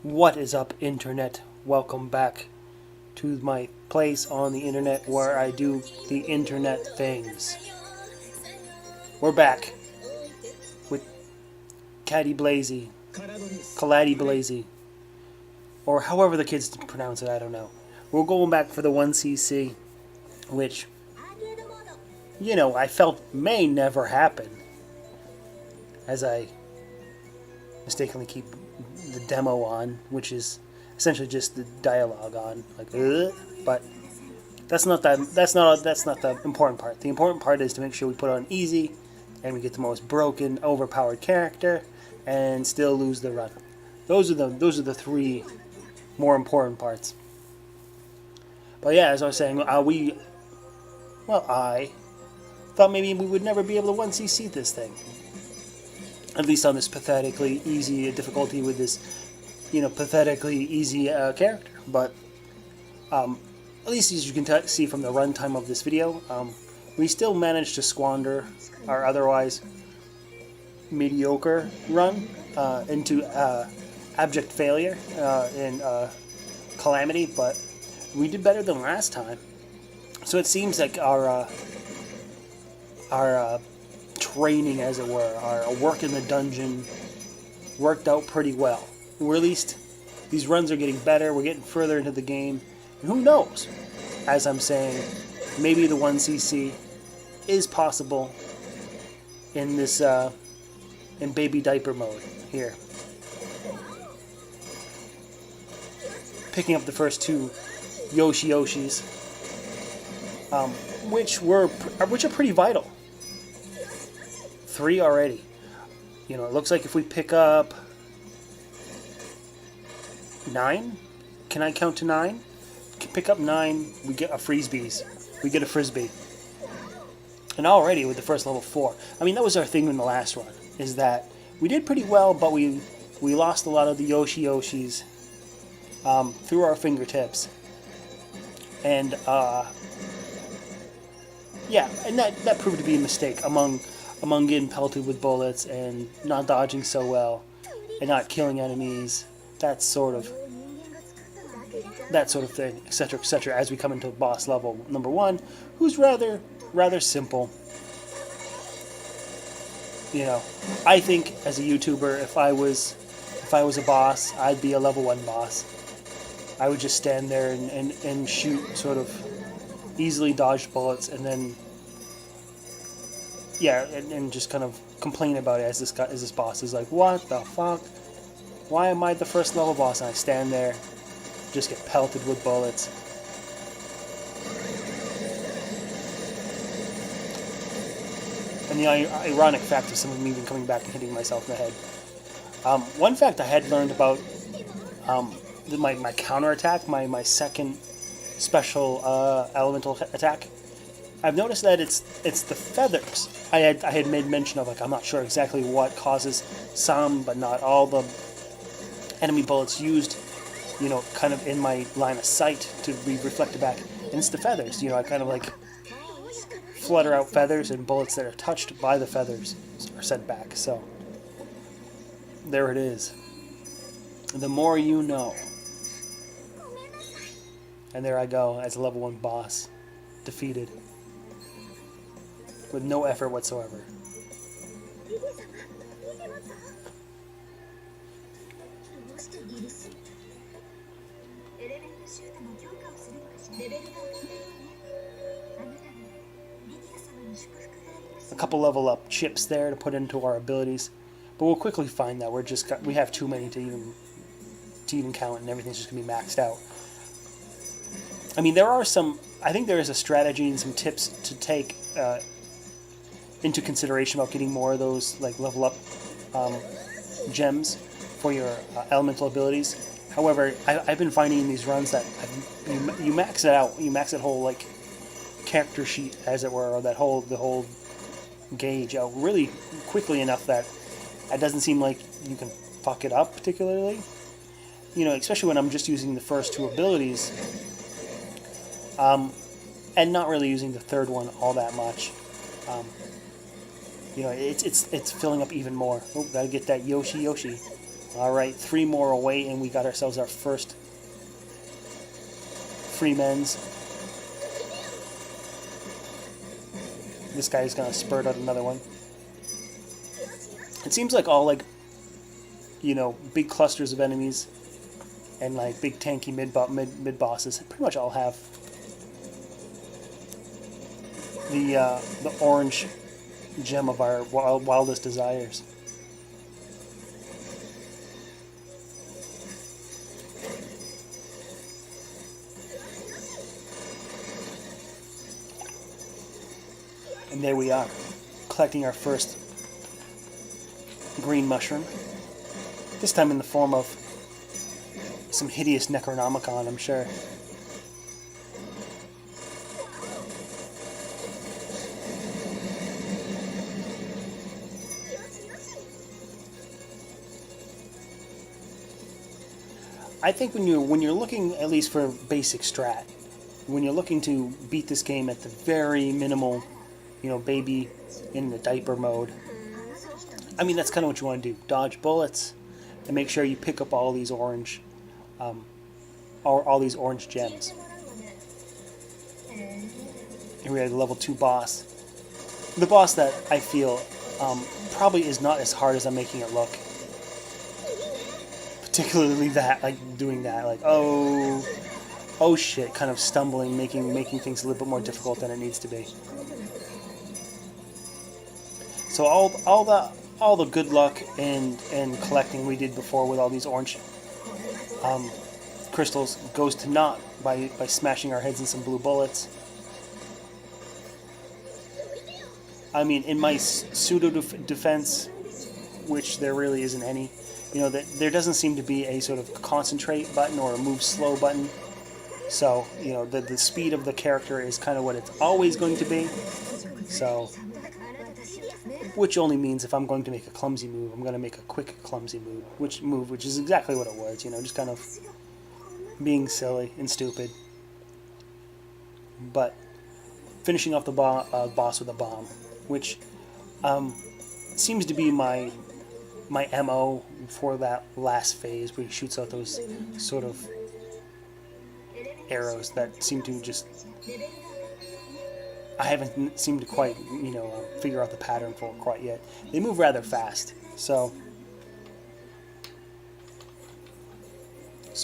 What is up, internet? Welcome back to my place on the internet where I do the internet things. We're back with Caladrius, or however the kids pronounce it, I don't know. We're going back for the 1cc, which, I felt may never happen, as I mistakenly keep the demo on, which is essentially just the dialogue on, like, but that's not the important part. The important part is to make sure we put on easy, and we get the most broken, overpowered character, and still lose the run. Those are the three more important parts. But yeah, as I was saying, I thought maybe we would never be able to 1cc this thing. At least on this pathetically easy difficulty with this, pathetically easy character. But at least as you can see from the runtime of this video, we still managed to squander our otherwise mediocre run into abject failure in Calamity, but we did better than last time. So it seems like our training, as it were, our work in the dungeon worked out pretty well. Or at least these runs are getting better, we're getting further into the game, and who knows, as I'm saying, maybe the 1cc is possible in this in baby diaper mode here. Picking up the first two Yoshis, which are pretty vital. 3 already. It looks like if we pick up 9, can I count to 9? Pick up 9, we get a frisbee. And already with the first level 4. I mean, that was our thing in the last run, is that we did pretty well, but we lost a lot of the Yoshis through our fingertips. And that proved to be a mistake among getting pelted with bullets and not dodging so well and not killing enemies, that sort of thing, etc., as we come into boss level number 1, who's rather simple. I think as a YouTuber, if I was a boss, I'd be a level 1 boss. I would just stand there and shoot sort of easily dodged bullets, and then and just kind of complain about it as this boss is like, what the fuck? Why am I the first level boss? And I stand there, just get pelted with bullets. And the ironic fact of some of them even coming back and hitting myself in the head. One fact I had learned about my counterattack, my second special elemental attack, I've noticed that it's the feathers. I had made mention of, like, I'm not sure exactly what causes some, but not all the enemy bullets used, kind of in my line of sight to be reflected back. And it's the feathers. I kind of like flutter out feathers, and bullets that are touched by the feathers are sent back. So there it is. The more you know. And there I go as a level 1 boss, defeated with no effort whatsoever. A couple level up chips there to put into our abilities, but we'll quickly find that we have too many to even count, and everything's just gonna be maxed out. I mean, I think there is a strategy and some tips to take into consideration about getting more of those, like, level up gems for your elemental abilities. However, I've been finding in these runs that you max it out. You max that whole, like, character sheet, as it were, or the whole gauge out really quickly enough that it doesn't seem like you can fuck it up particularly. Especially when I'm just using the first 2 abilities, and not really using the third one all that much. It's filling up even more. Oh, gotta get that Yoshi. Alright, 3 more away, and we got ourselves our first free men's. This guy's gonna spurt out another one. It seems like all, like, you know, big clusters of enemies and, like, big tanky mid bosses pretty much all have the orange gem of our wildest desires. And there we are, collecting our first green mushroom. This time in the form of some hideous Necronomicon, I'm sure. I think when you're looking at least for basic strat, when you're looking to beat this game at the very minimal, you know, baby in the diaper mode, I mean, that's kind of what you want to do. Dodge bullets and make sure you pick up all these orange gems. Here we have the level 2 boss. The boss that I feel probably is not as hard as I'm making it look. Particularly that, like, doing that, like, oh shit, kind of stumbling, making things a little bit more difficult than it needs to be. So all the good luck and collecting we did before with all these orange crystals goes to naught by smashing our heads in some blue bullets. I mean, in my pseudo defense, which there really isn't any, you know, that there doesn't seem to be a sort of concentrate button or a move slow button. So, you know, the speed of the character is kind of what it's always going to be. So, which only means if I'm going to make a clumsy move, I'm going to make a quick clumsy move, which is exactly what it was, you know, just kind of being silly and stupid. But finishing off the boss with a bomb, which seems to be my MO for that last phase where he shoots out those sort of arrows that seem to just... I haven't seemed to quite, you know, figure out the pattern for it quite yet. They move rather fast, so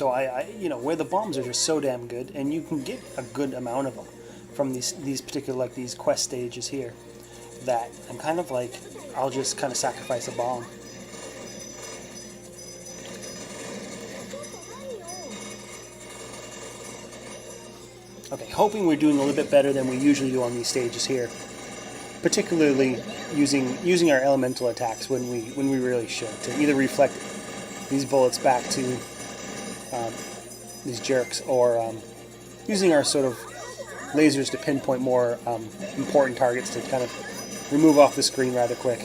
I you know, where the bombs are just so damn good, and you can get a good amount of them from these particular, like, these quest stages here, that I'm kind of like, I'll just kind of sacrifice a bomb. Okay, hoping we're doing a little bit better than we usually do on these stages here, particularly using our elemental attacks when we really should, to either reflect these bullets back to these jerks, or using our sort of lasers to pinpoint more important targets to kind of remove off the screen rather quick.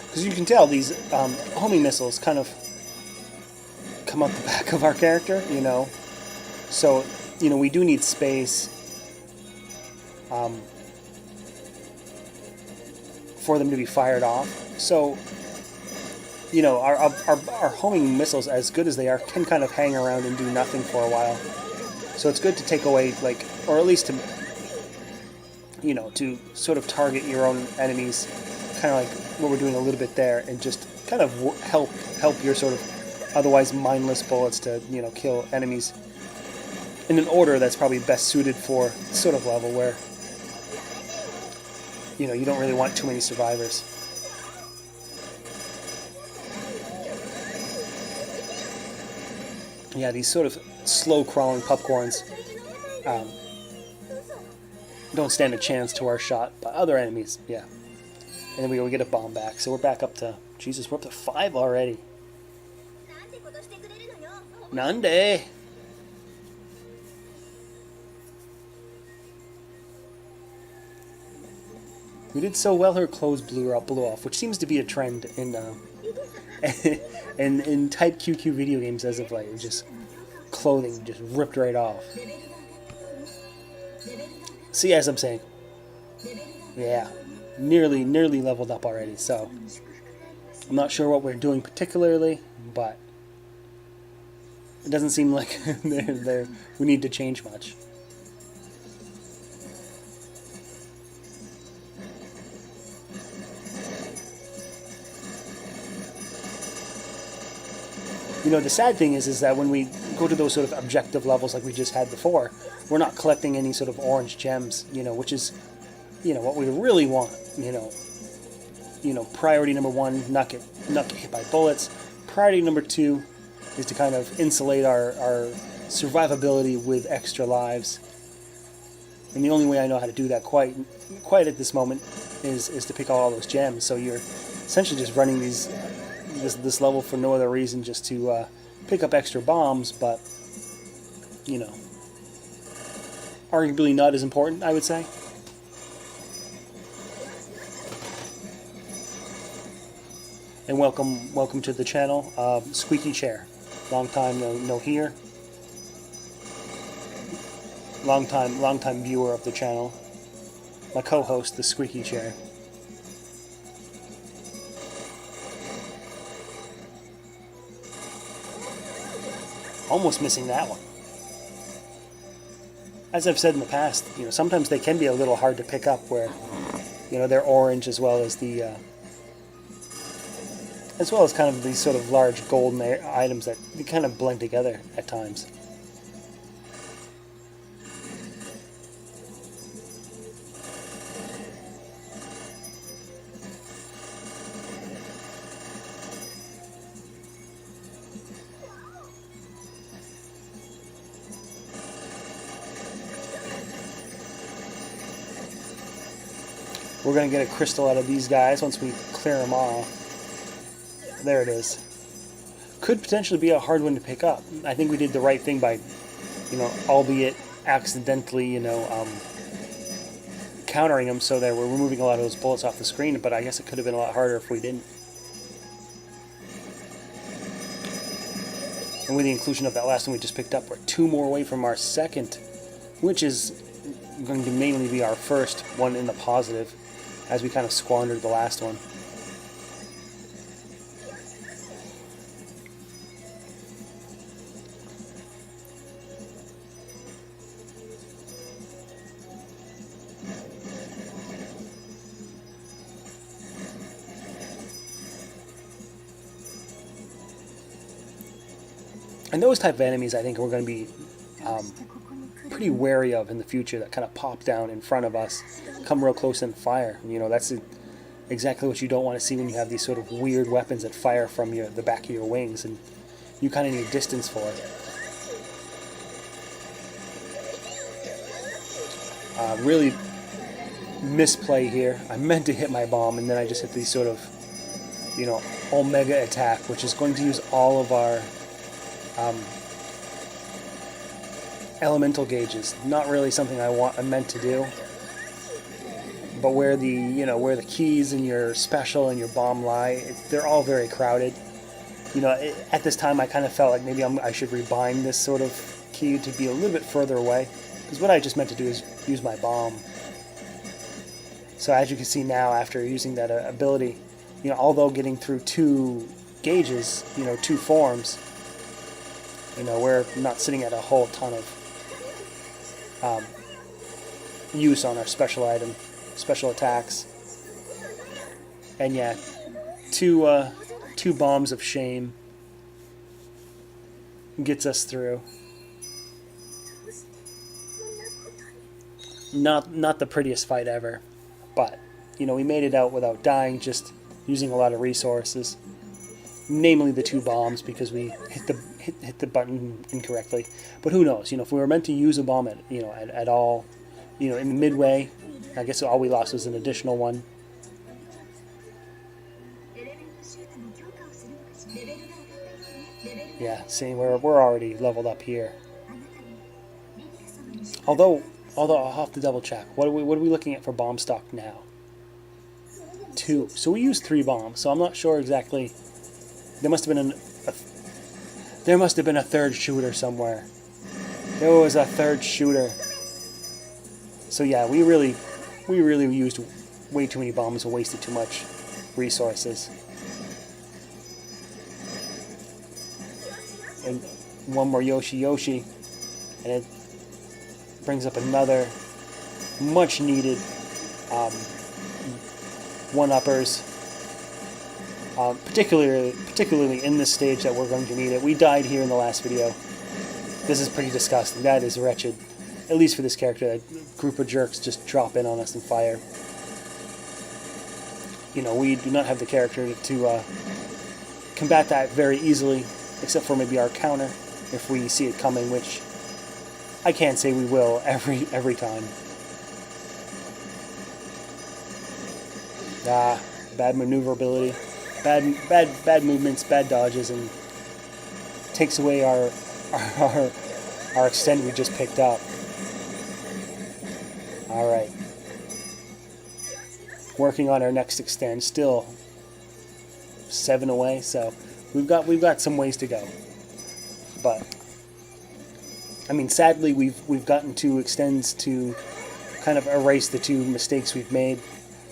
Because you can tell these homing missiles kind of come up the back of our character, you know. So, you know, we do need space for them to be fired off. So, you know, our homing missiles, as good as they are, can kind of hang around and do nothing for a while. So it's good to take away, like, or at least to, you know, to sort of target your own enemies, kind of like what we're doing a little bit there, and just kind of help your sort of otherwise mindless bullets to, you know, kill enemies in an order that's probably best suited for sort of level where, you know, you don't really want too many survivors. Yeah, these sort of slow crawling popcorns don't stand a chance to our shot, but other enemies, yeah. And then we get a bomb back, so we're back up to, Jesus, we're up to 5 already. Nande. We did so well her clothes blew off, which seems to be a trend in in Type QQ video games as of late. Just clothing just ripped right off. See, as I'm saying, yeah, nearly leveled up already, so I'm not sure what we're doing particularly, but it doesn't seem like we need to change much. You know, the sad thing is that when we go to those sort of objective levels like we just had before, we're not collecting any sort of orange gems, you know, which is, you know, what we really want, you know, priority number one, not get hit by bullets. Priority number two is to kind of insulate our survivability with extra lives. And the only way I know how to do that quite at this moment is to pick all those gems. So you're essentially just running this level for no other reason, just to pick up extra bombs, but, you know, arguably not as important, I would say. And welcome to the channel, Squeaky Chair. Long time no here. Long time viewer of the channel. My co-host, the Squeaky Chair. Almost missing that one. As I've said in the past, you know, sometimes they can be a little hard to pick up where, you know, they're orange as well as kind of these sort of large golden items that kind of blend together at times. We're going to get a crystal out of these guys once we clear them off. There it is. Could potentially be a hard one to pick up. I think we did the right thing by, you know, albeit accidentally, you know, countering them so that we're removing a lot of those bullets off the screen, but I guess it could have been a lot harder if we didn't. And with the inclusion of that last one we just picked up, we're 2 more away from our second, which is going to mainly be our first one in the positive, as we kind of squandered the last one. And those type of enemies, I think, we're going to be pretty wary of in the future, that kind of pop down in front of us, come real close and fire. You know, that's exactly what you don't want to see when you have these sort of weird weapons that fire from the back of your wings, and you kind of need distance for it. Really misplay here. I meant to hit my bomb, and then I just hit these sort of, you know, Omega attack, which is going to use all of our elemental gauges. Not really something I meant to do, but where the keys and your special and your bomb lie, they're all very crowded. You know, at this time I kind of felt like maybe I should rebind this sort of key to be a little bit further away, because what I just meant to do is use my bomb. So as you can see now, after using that ability, you know, although getting through 2 gauges, you know, 2 forms, you know, we're not sitting at a whole ton of use on our special item, special attacks. And yeah, two bombs of shame gets us through. Not the prettiest fight ever, but, you know, we made it out without dying, just using a lot of resources. Namely the 2 bombs, because we hit the button incorrectly. But who knows? You know, if we were meant to use a bomb at all, you know, in the midway, I guess all we lost was an additional one. Yeah, see, we're already leveled up here. Although I'll have to double check. What are we looking at for bomb stock now? 2. So we used 3 bombs. So I'm not sure exactly. There must have been a third shooter somewhere. There was a third shooter. So yeah, we really used way too many bombs and wasted too much resources. and one more Yoshi, and it brings up another much needed one-uppers, particularly in this stage that we're going to need it. We died here in the last video. This is pretty disgusting. That is wretched, at least for this character. A group of jerks just drop in on us and fire. You know, we do not have the character to combat that very easily, except for maybe our counter, if we see it coming, which I can't say we will every time. Bad maneuverability, bad movements, bad dodges, and takes away our extend we just picked up. All right, working on our next extend, still 7 away, so we've got some ways to go. But I mean, sadly, we've gotten 2 extends to kind of erase the 2 mistakes we've made.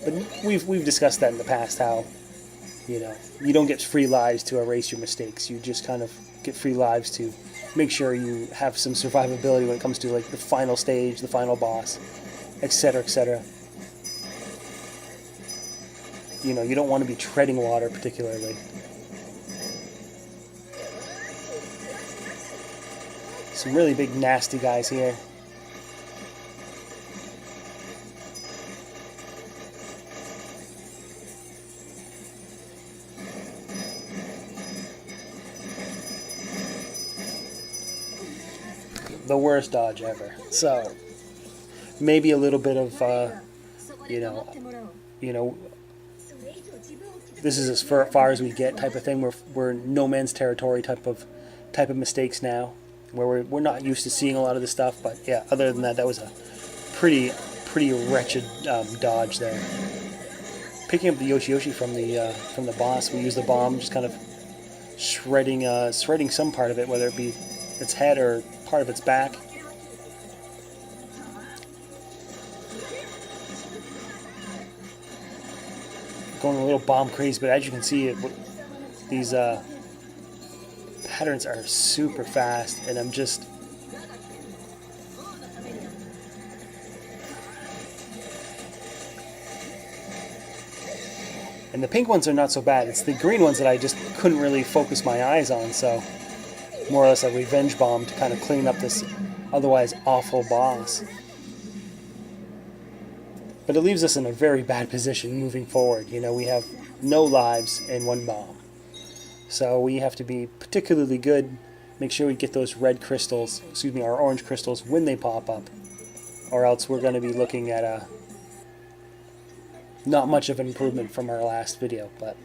But we've discussed that in the past, how, you know, you don't get free lives to erase your mistakes. You just kind of get free lives to make sure you have some survivability when it comes to, like, the final stage, the final boss, etc., etc. You know, you don't want to be treading water particularly. Some really big nasty guys here. The worst dodge ever. So maybe a little bit of you know, this is as far as we get type of thing. We're no man's territory type of mistakes now, where we're not used to seeing a lot of this stuff. But yeah, other than that, that was a pretty wretched dodge there. Picking up the Yoshi from the boss, we use the bomb, just kind of shredding some part of it, whether it be its head or part of its back. Going a little bomb crazy, but as you can see, these patterns are super fast, and I'm just and the pink ones are not so bad. It's the green ones that I just couldn't really focus my eyes on, so more or less a revenge bomb to kind of clean up this otherwise awful boss. But it leaves us in a very bad position moving forward. You know, we have no lives and 1 bomb. So we have to be particularly good, make sure we get those red crystals, our orange crystals when they pop up. Or else we're going to be looking at not much of an improvement from our last video, but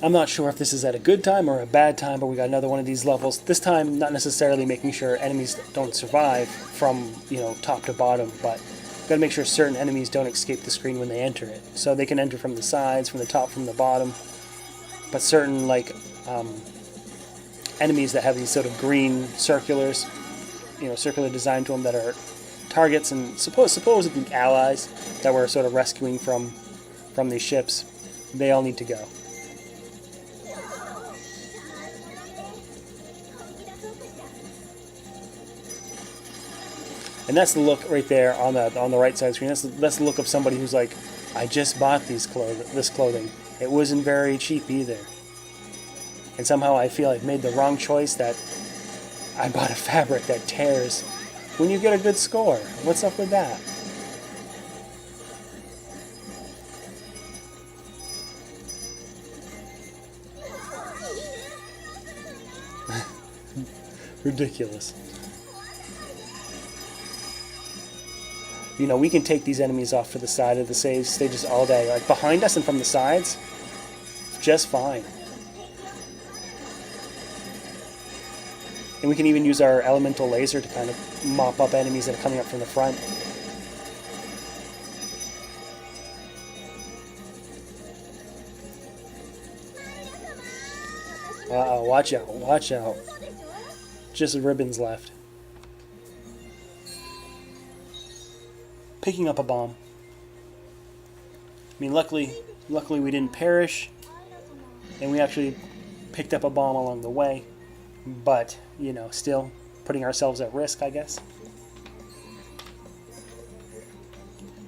I'm not sure if this is at a good time or a bad time, but we got another one of these levels. This time, not necessarily making sure enemies don't survive from, you know, top to bottom, but got to make sure certain enemies don't escape the screen when they enter it. So they can enter from the sides, from the top, from the bottom. But certain, like, enemies that have these sort of green circulars, you know, circular design to them that are targets and supposedly allies that we're sort of rescuing from these ships, they all need to go. And that's the look right there on the right side of the screen. That's the look of somebody who's like, I just bought this clothing. It wasn't very cheap either. And somehow I feel I've made the wrong choice, that I bought a fabric that tears when you get a good score. What's up with that? Ridiculous. You know, we can take these enemies off to the side of the stages all day. Like, behind us and from the sides, just fine. And we can even use our elemental laser to kind of mop up enemies that are coming up from the front. Uh-oh, watch out, watch out. Just ribbons left. Picking up a bomb. I mean, luckily we didn't perish, and we actually picked up a bomb along the way. But, you know, still putting ourselves at risk, I guess.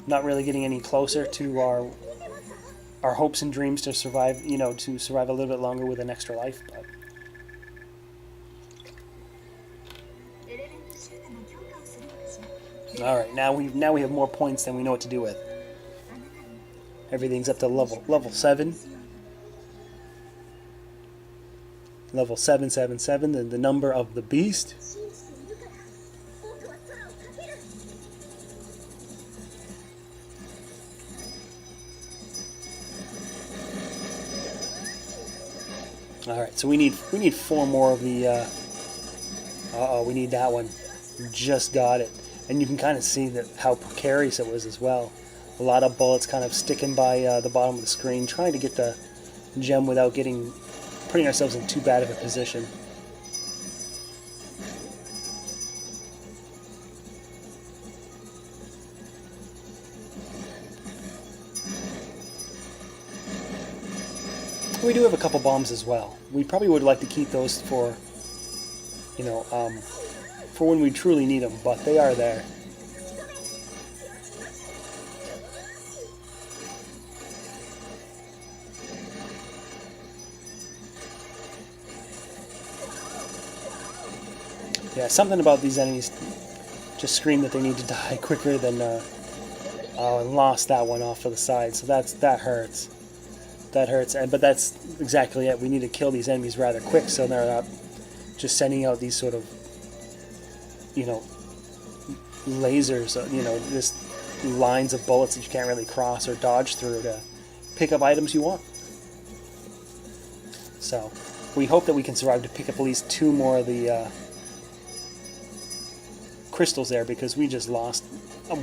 Not really getting any closer to our hopes and dreams to survive, you know, to survive a little bit longer with an extra life, but all right, now we have more points than we know what to do with. Everything's up to level 7. Level 777, the number of the beast. All right, so we need 4 more of the. Uh-oh, we need that one. Just got it, and you can kind of see that how precarious it was as well. A lot of bullets kind of sticking by the bottom of the screen, trying to get the gem without putting ourselves in too bad of a position. We do have a couple bombs as well. We probably would like to keep those for, you know, for when we truly need them, but they are there. Yeah, something about these enemies just scream that they need to die quicker than, oh, and lost that one off to the side, so that hurts. That hurts, but that's exactly it. We need to kill these enemies rather quick so they're not just sending out these sort of, you know, lasers, you know, just lines of bullets that you can't really cross or dodge through to pick up items you want. So we hope that we can survive to pick up at least 2 more of the crystals there, because we just lost, at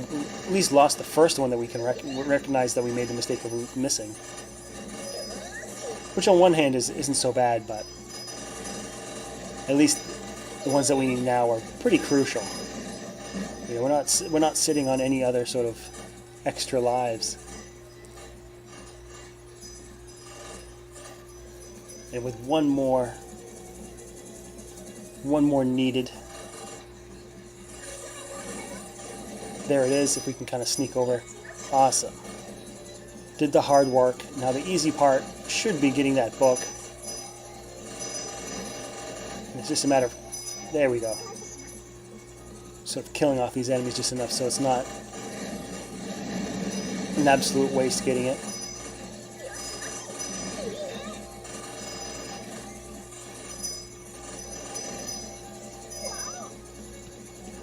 least lost the first one that we can recognize that we made the mistake of missing. Which on one hand isn't so bad, but at least the ones that we need now are pretty crucial. You know, we're not sitting on any other sort of extra lives. And with one more needed. There it is, if we can kind of sneak over. Awesome. Did the hard work. Now the easy part should be getting that book. It's just a matter of... There we go. Sort of killing off these enemies just enough so it's not an absolute waste getting it.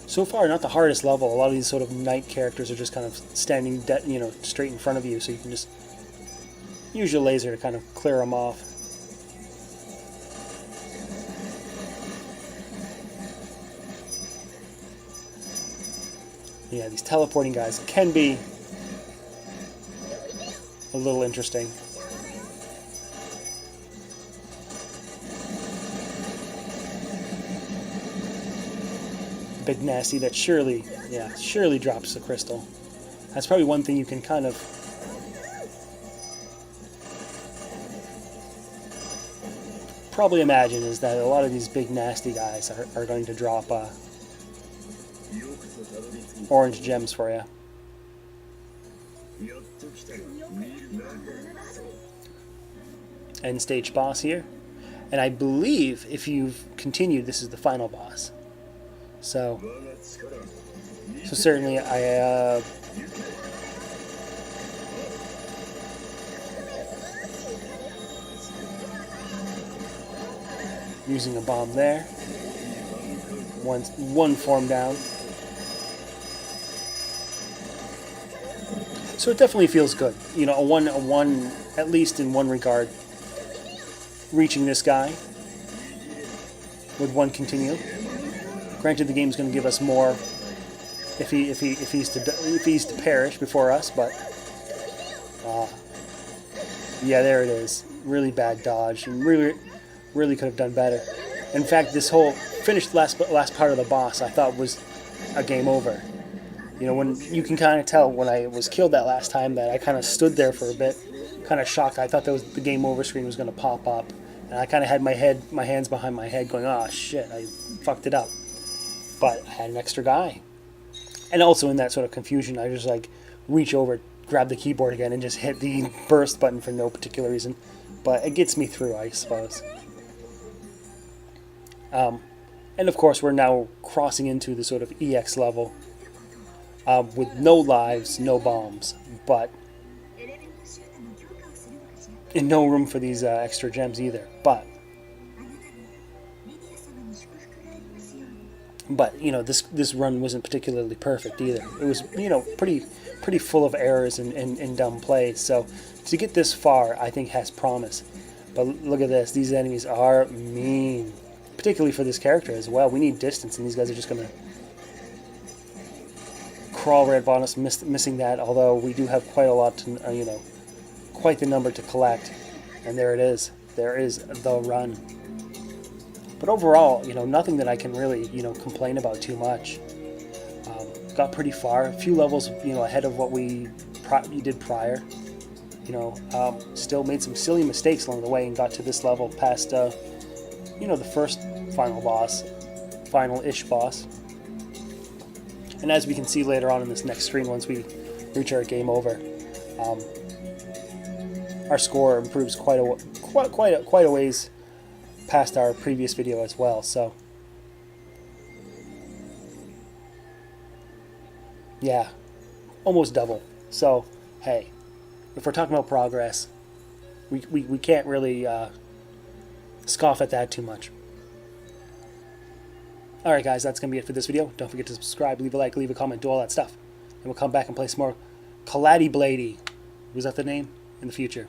So far, not the hardest level. A lot of these sort of knight characters are just kind of standing, you know, straight in front of you, so you can just use your laser to kind of clear them off. Yeah, these teleporting guys can be a little interesting. Big nasty that surely drops the crystal. That's probably one thing you can kind of probably imagine, is that a lot of these big nasty guys are going to drop orange gems for you. End stage boss here, and I believe if you've continued, this is the final boss. So certainly I using a bomb there. One form down. So it definitely feels good. You know, a one at least in one regard, reaching this guy with one continue. Granted, the game's going to give us more if he's to perish before us, but yeah, there it is. Really bad dodge, and really Really could have done better. In fact, this whole finished last part of the boss I thought was a game over. You know, when you can kind of tell when I was killed that last time that I kind of stood there for a bit, kind of shocked. I thought that was the game over screen was going to pop up, and I kind of had my hands behind my head, going, "Oh shit, I fucked it up." But I had an extra guy, and also in that sort of confusion, I just like reach over, grab the keyboard again, and just hit the burst button for no particular reason. But it gets me through, I suppose. And of course, we're now crossing into the sort of EX level with no lives, no bombs, but and no room for these extra gems either. But you know, this run wasn't particularly perfect either. It was, you know, pretty full of errors and dumb plays. So to get this far, I think has promise. But look at this; these enemies are mean. Particularly for this character as well. We need distance, and these guys are just going to crawl right upon us, missing that, although we do have quite a lot to, you know, quite the number to collect. And there it is. There is the run. But overall, you know, nothing that I can really, you know, complain about too much. Got pretty far. A few levels, you know, ahead of what we did prior. You know, still made some silly mistakes along the way and got to this level past... you know, the first final-ish boss. And as we can see later on in this next screen, once we reach our game over, our score improves quite a ways past our previous video as well. So, yeah, almost double. So, hey, if we're talking about progress, we can't really scoff at that too much. Alright guys, that's going to be it for this video. Don't forget to subscribe, leave a like, leave a comment, do all that stuff. And we'll come back and play some more Caladrius. Was that the name? In the future.